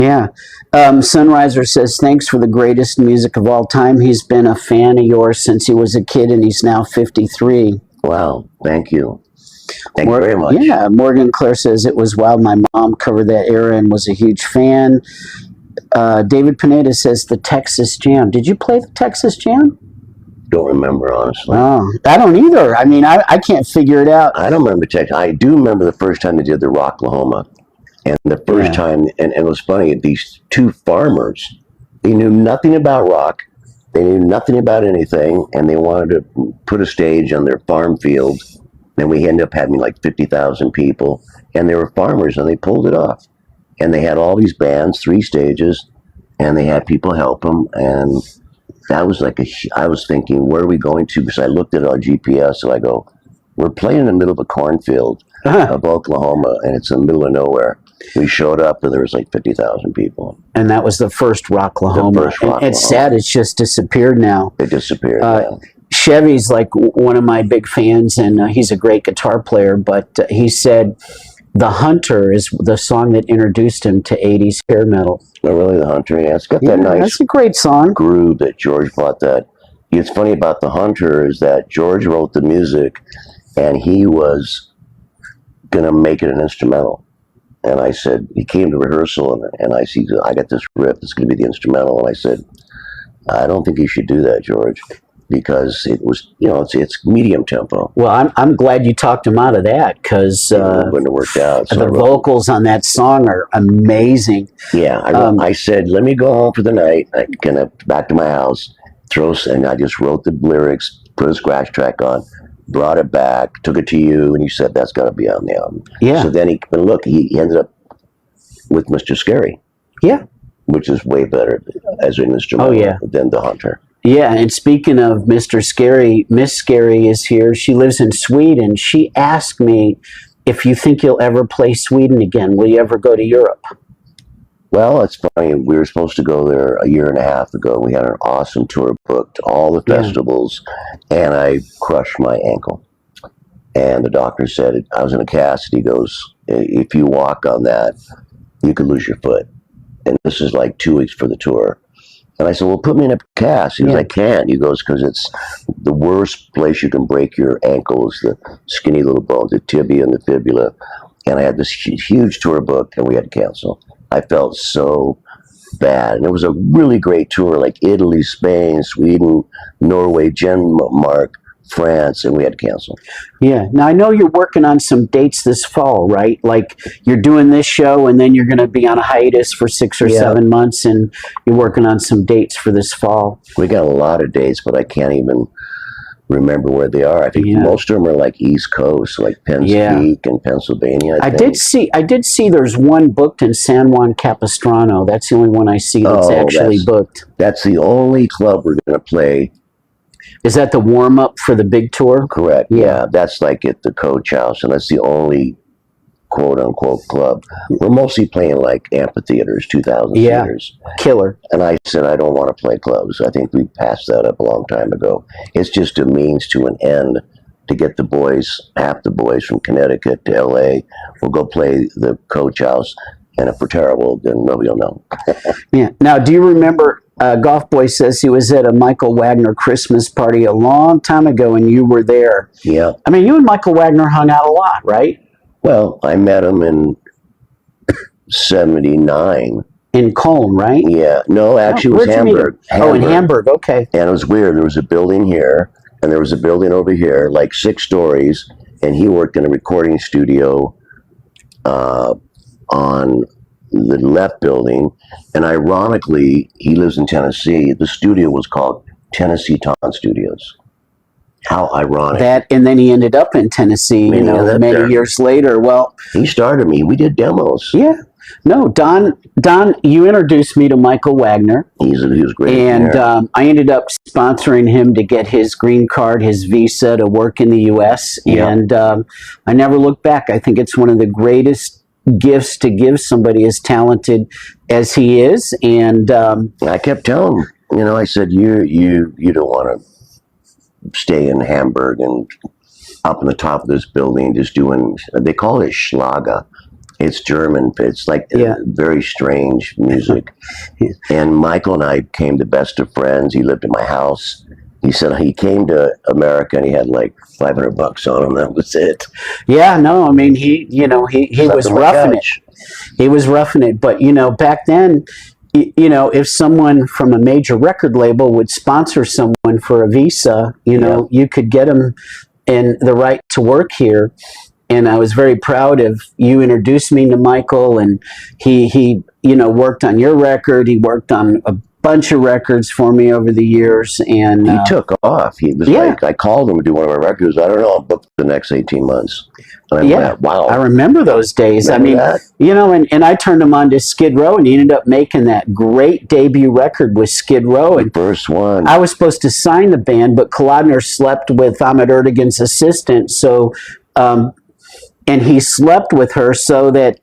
Yeah. Sunriser says, thanks for the greatest music of all time. He's been a fan of yours since he was a kid, and he's now 53. Wow, thank you. Thank you very much. Yeah, Morgan Claire says, it was wild. My mom covered that era and was a huge fan. David Pineda says, the Texas Jam. Did you play the Texas Jam? Don't remember, honestly. Oh, I don't either. I mean, I can't figure it out. I don't remember Texas. I do remember the first time they did the Rocklahoma. And the first time, and it was funny, these two farmers, they knew nothing about rock. They knew nothing about anything, and they wanted to put a stage on their farm field. And we ended up having like 50,000 people, and they were farmers, and they pulled it off. And they had all these bands, 3 stages, and they had people help them. And that was like I was thinking, where are we going to? Because I looked at our GPS, so I go, we're playing in the middle of a cornfield of Oklahoma, and it's in the middle of nowhere. We showed up, and there was like 50,000 people. And that was the first Rocklahoma. It's sad it's just disappeared now. It disappeared, Chevy's like one of my big fans, and he's a great guitar player, but he said The Hunter is the song that introduced him to 80s hair metal. Oh, really? The Hunter? Yeah, it's got that nice... That's a great song. Groove that George brought that. It's funny about The Hunter is that George wrote the music, and he was going to make it an instrumental. And I said, he came to rehearsal, and I said, I got this riff, it's going to be the instrumental. And I said, I don't think you should do that, George, because it was, you know, it's medium tempo. Well, I'm glad you talked him out of that, because when it worked out. So the vocals on that song are amazing. Yeah, I said, let me go home for the night. I kind of back to my house, and I just wrote the lyrics, put a scratch track on, brought it back, took it to you, and you said that's got to be on the album. Yeah. So then he ended up with Mr. Scary. Yeah. Which is way better as an instrumental than The Hunter. Yeah, and speaking of Mr. Scary, Miss Scary is here. She lives in Sweden. She asked me if you think you'll ever play Sweden again. Will you ever go to Europe? Well, it's funny. We were supposed to go there a year and a half ago. We had an awesome tour booked, all the festivals, and I crushed my ankle. And the doctor said, I was in a cast, and he goes, if you walk on that, you could lose your foot. And this is like 2 weeks for the tour. And I said, well, put me in a cast. He goes, I can't. He goes, because it's the worst place you can break your ankle is the skinny little bone, the tibia and the fibula. And I had this huge tour booked, and we had to cancel. I felt so bad. And it was a really great tour, like Italy, Spain, Sweden, Norway, Denmark, France, and we had to cancel. Yeah. Now, I know you're working on some dates this fall, right? Like, you're doing this show, and then you're going to be on a hiatus for 6 or 7 months, and you're working on some dates for this fall. We got a lot of dates, but I can't even remember where they are. I think most of them are like East Coast, like Penn Peak and Pennsylvania. I did see there's one booked in San Juan Capistrano. That's the only one I see that's actually booked. That's the only club we're going to play. Is that the warm-up for the big tour? Correct. Yeah, that's like at the Coach House, and that's the only quote-unquote club. We're mostly playing like amphitheaters, 2,000 seaters. Killer. And I said, I don't want to play clubs. I think we passed that up a long time ago. It's just a means to an end to get the boys, half the boys from Connecticut to L.A. We'll go play the Coach House, and if we're terrible, then nobody will know. Yeah. Now, do you remember, Golf Boy says he was at a Michael Wagner Christmas party a long time ago, and you were there. Yeah. I mean, you and Michael Wagner hung out a lot, right? Well, I met him in 79. In Cologne, right? Yeah. No, actually, it was Hamburg. Oh, in Hamburg. Okay. And it was weird. There was a building here, and there was a building over here, like 6 stories, and he worked in a recording studio on the left building. And ironically, he lives in Tennessee. The studio was called Tennessee Ton Studios. How ironic. And then he ended up in Tennessee, many years later. Well, he started me. We did demos. Yeah. No, Don, you introduced me to Michael Wagner. He was great. And I ended up sponsoring him to get his green card, his visa to work in the U.S. Yeah. And I never looked back. I think it's one of the greatest gifts to give somebody as talented as he is. And I kept telling him, I said, you don't want to stay in Hamburg and up on the top of this building just doing, they call it Schlager. It's German. It's like Yeah. very strange music. Yeah. And Michael and I became the best of friends. He lived at my house. He said he came to America and he had like $500 on him. That was it. Yeah, no, I mean, he Slept was on my roughing it. couch. He was roughing it. But, back then, if someone from a major record label would sponsor someone for a visa, you could get them in the right to work here. And I was very proud of you introduced me to Michael, and he worked on your record. He worked on a bunch of records for me over the years, and He took off. He was like, I called him to do one of my records. I don't know, I'm booked for the next 18 months. And I went, wow. I remember those days. Remember that? And I turned him on to Skid Row, and he ended up making that great debut record with Skid Row. And first one. I was supposed to sign the band, but Kolodner slept with Ahmet Ertegun's assistant, so and he slept with her so that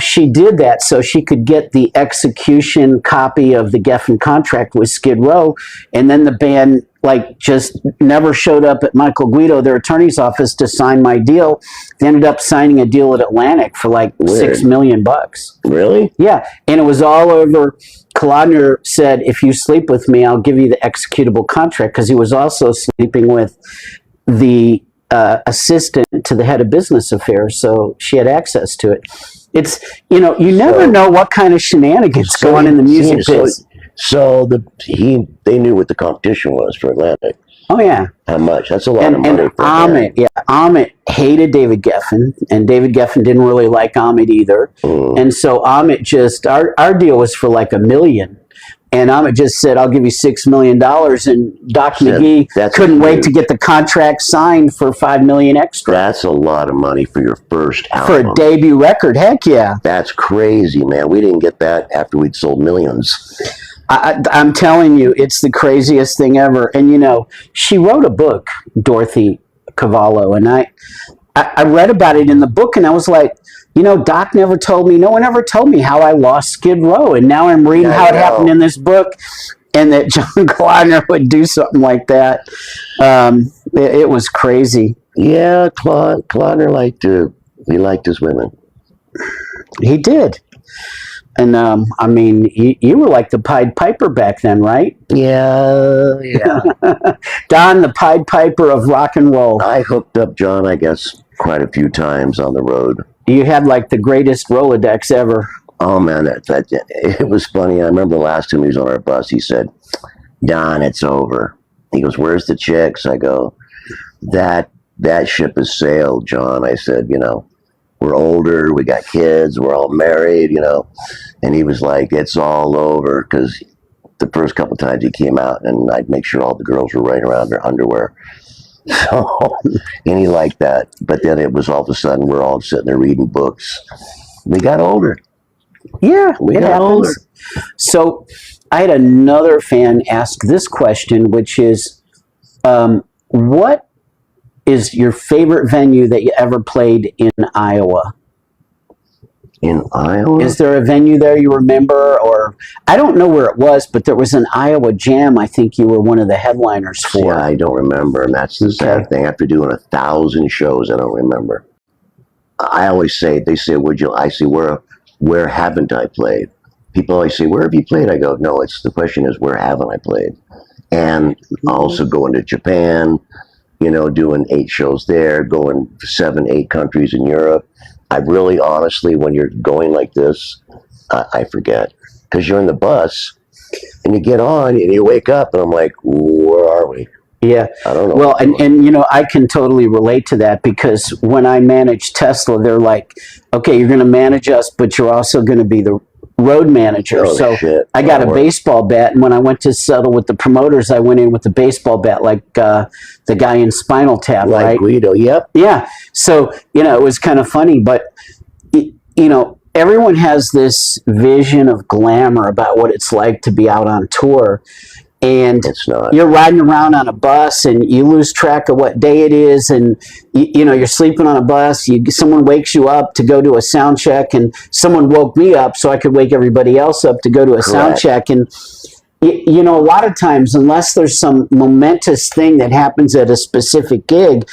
she did that so she could get the execution copy of the Geffen contract with Skid Row, and then the band just never showed up at Michael Guido, their attorney's office, to sign my deal. They ended up signing a deal at Atlantic for like $6 million. Really? Yeah, and it was all over. Kolodner said, "If you sleep with me, I'll give you the executable contract," because he was also sleeping with the assistant to the head of business affairs, so she had access to it. It's you never know what kind of shenanigans go on in the music biz. So they knew what the competition was for Atlantic. Oh yeah, how much? That's a lot of money. For Ahmet hated David Geffen, and David Geffen didn't really like Ahmet either. And so Ahmet just our deal was for like $1 million. And Ahmet just said, "I'll give you $6 million." And Doc McGee couldn't wait to get the contract signed for $5 million extra. That's a lot of money for your first album. For a debut record, heck yeah. That's crazy, man. We didn't get that after we'd sold millions. I'm telling you, it's the craziest thing ever. And she wrote a book, Dorothy Cavallo, and I read about it in the book, and I was like, Doc never told me, no one ever told me how I lost Skid Row, and now I'm reading how it happened in this book, and that John Kolodner would do something like that. It was crazy. Yeah, Kolodner liked his women. He did. And, you were like the Pied Piper back then, right? Yeah. Don, the Pied Piper of rock and roll. I hooked up John, I guess, quite a few times on the road. You had like the greatest Rolodex ever. Oh, man, it was funny. I remember the last time he was on our bus, he said, "Don, it's over." He goes, "Where's the chicks?" I go, that ship has sailed, John. I said, we're older, we got kids, we're all married, and he was like, "It's all over," because the first couple of times he came out, and I'd make sure all the girls were right around their underwear. So, and he liked that. But then it was all of a sudden we're all sitting there reading books. We got older. Yeah, we got older. So I had another fan ask this question, which is, what is your favorite venue that you ever played in Iowa? In Iowa? Is there a venue there you remember? Or I don't know where it was, but there was an Iowa Jam I think you were one of the headliners for. Yeah, I don't remember, and that's the sad thing. After doing 1,000 shows, I don't remember. I always say, they say, I say, where haven't I played? People always say, "Where have you played?" I go, no, the question is, where haven't I played? And also going to Japan, doing 8 shows there, going 7, 8 countries in Europe. I really, honestly, when you're going like this, I forget. Because you're in the bus, and you get on, and you wake up, and I'm like, where are we? Yeah. I don't know. Well, and I can totally relate to that, because when I managed Tesla, they're like, "Okay, you're going to manage us, but you're also going to be the road manager." Shit. I got a baseball bat, and when I went to settle with the promoters, I went in with the baseball bat, like the guy in Spinal Tap, like right? Guido, yep. Yeah. So, it was kind of funny, but, everyone has this vision of glamour about what it's like to be out on tour. And it's not. You're riding around on a bus, and you lose track of what day it is, and you're sleeping on a bus. Someone wakes you up to go to a sound check, and someone woke me up so I could wake everybody else up to go to a sound check. And a lot of times, unless there's some momentous thing that happens at a specific gig,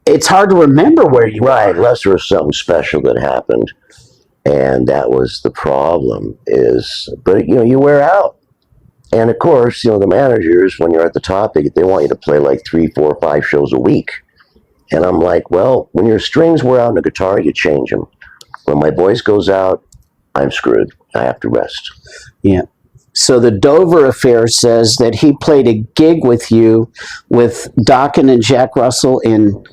it's hard to remember where you Right, are. unless there was something special that happened. And that was the problem but you wear out. And of course, the managers, when you're at the top, they want you to play like 3, 4, 5 shows a week. And I'm like, well, when your strings wear out in a guitar, you change them. When my voice goes out, I'm screwed. I have to rest. Yeah. So the Dover affair says that he played a gig with you, with Dokken and Jack Russell in,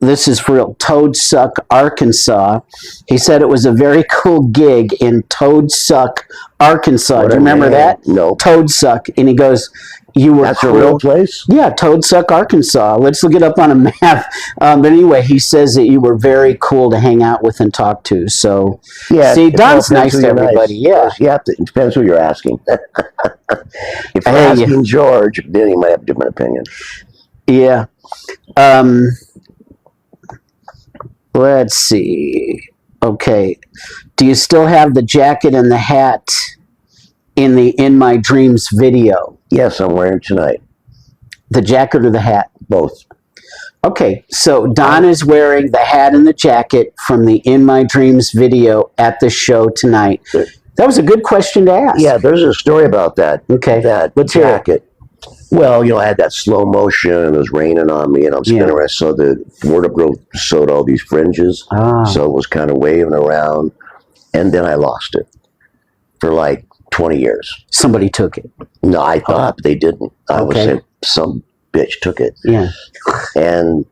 this is for real, Toadsuck, Arkansas. He said it was a very cool gig in Toadsuck, Arkansas. Do you remember that? No. Toadsuck. And he goes, you were That's cool. a real place? Yeah, Toadsuck, Arkansas. Let's look it up on a map. But anyway, he says that you were very cool to hang out with and talk to. So, Yeah, see, Don's nice to everybody. Nice. Yeah. It depends who you're asking. If you're Hey, asking George, then he might have a different opinion. Yeah. Let's see. Okay. Do you still have the jacket and the hat in the In My Dreams video? Yes, I'm wearing it tonight. The jacket or the hat? Both. Okay, so Don is wearing the hat and the jacket from the In My Dreams video at the show tonight. That was a good question to ask. Yeah, there's a story about that. Okay. That Let's hear it. jacket. Well, I had that slow motion, and it was raining on me, and I'm spinning around. So the wardrobe girl sewed all these fringes, so it was kind of waving around, and then I lost it for like 20 years. Somebody took it. No, I thought they didn't. I was saying some bitch took it. Yeah. And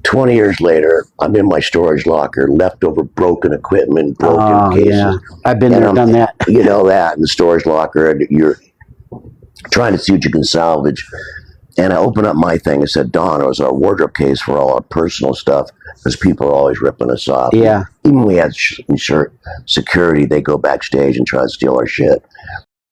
20 years later, I'm in my storage locker, leftover broken equipment, broken cases. Yeah. I've been there, done that. You know that in the storage locker, and you're trying to see what you can salvage. And I opened up my thing and said, Don, it was our wardrobe case for all our personal stuff, because people are always ripping us off. Yeah. Even when we had security, they go backstage and try to steal our shit.